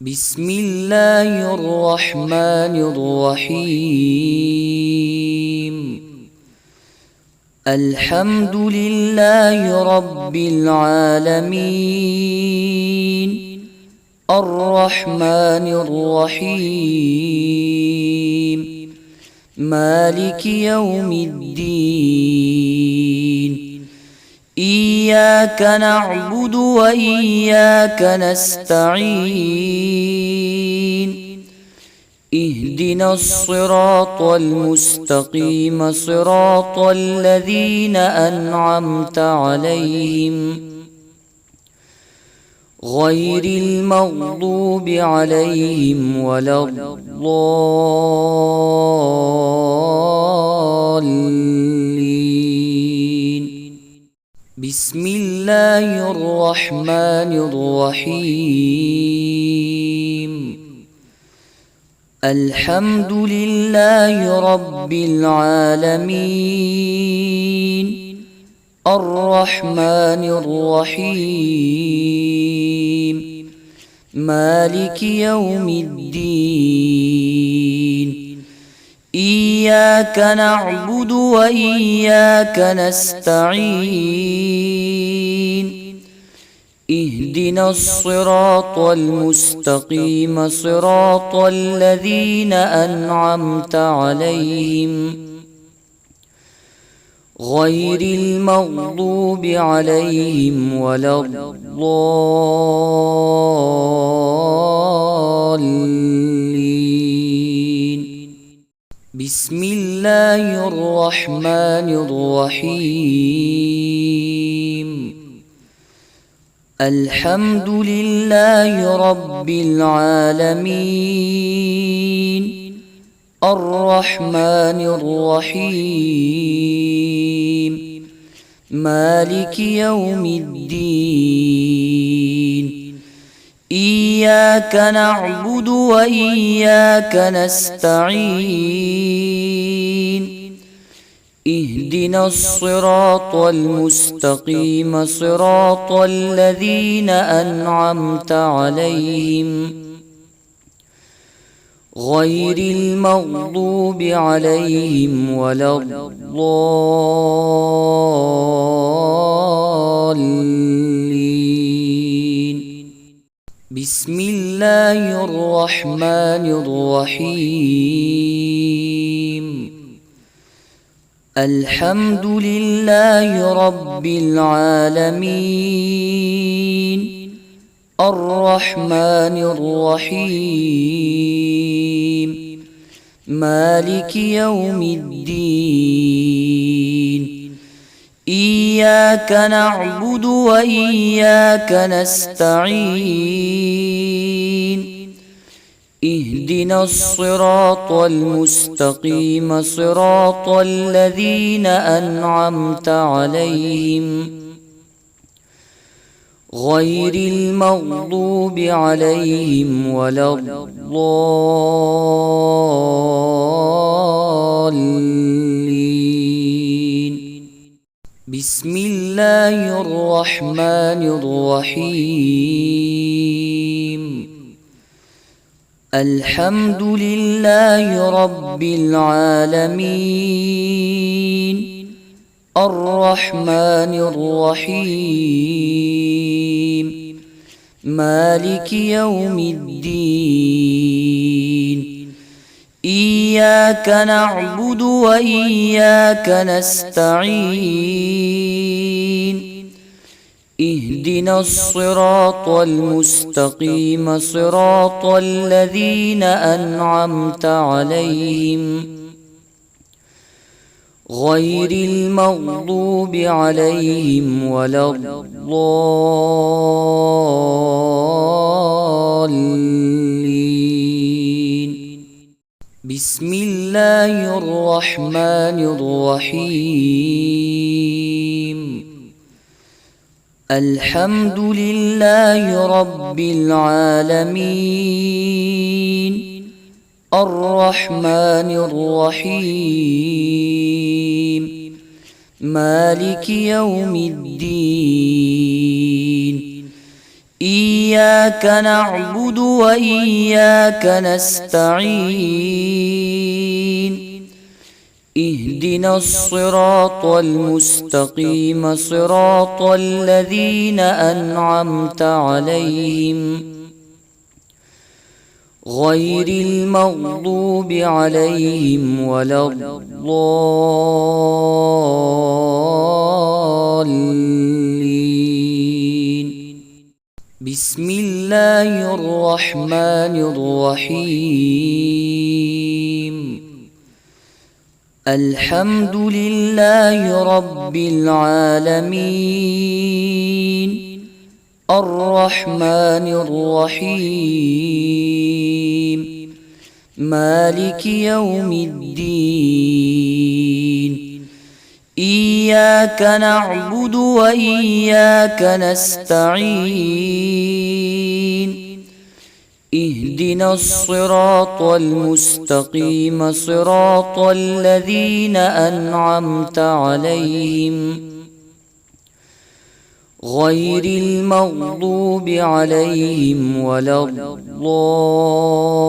بسم الله الرحمن الرحيم. الحمد لله رب العالمين، الرحمن الرحيم، مالك يوم الدين. إياك نعبد وإياك نستعين. اهدنا الصراط المستقيم، صراط الذين أنعمت عليهم غير المغضوب عليهم ولا الضالين. بسم الله الرحمن الرحيم. الحمد لله رب العالمين، الرحمن الرحيم، مالك يوم الدين. إياك نعبد وإياك نستعين. اهدنا الصراط المستقيم، صراط الذين أنعمت عليهم غير المغضوب عليهم ولا الضالين. بسم الله الرحمن الرحيم. الحمد لله رب العالمين، الرحمن الرحيم، مالك يوم الدين. إياك نعبد وإياك نستعين. اهدنا الصراط المستقيم، صراط الذين أنعمت عليهم غير المغضوب عليهم ولا الضالين. بسم الله الرحمن الرحيم. الحمد لله رب العالمين، الرحمن الرحيم، مالك يوم الدين. إياك نعبد وإياك نستعين. اهدنا الصراط المستقيم، صراط الذين أنعمت عليهم غير المغضوب عليهم ولا الضالين. بسم الله الرحمن الرحيم. الحمد لله رب العالمين، الرحمن الرحيم، مالك يوم الدين. إياك نعبد وإياك نستعين. اهدنا الصراط المستقيم، صراط الذين أنعمت عليهم غير المغضوب عليهم ولا الضالين. بسم الله الرحمن الرحيم. الحمد لله رب العالمين، الرحمن الرحيم، مالك يوم الدين. إياك نعبد وإياك نستعين اهدنا الصراط المستقيم صراط الذين أنعمت عليهم غير المغضوب عليهم ولا الضالين. بسم الله الرحمن الرحيم. الحمد لله رب العالمين الرحمن الرحيم مالك يوم الدين. إياك نعبد وإياك نستعين اهدنا الصراط المستقيم صراط الذين أنعمت عليهم غير المغضوب عليهم ولا الضالين.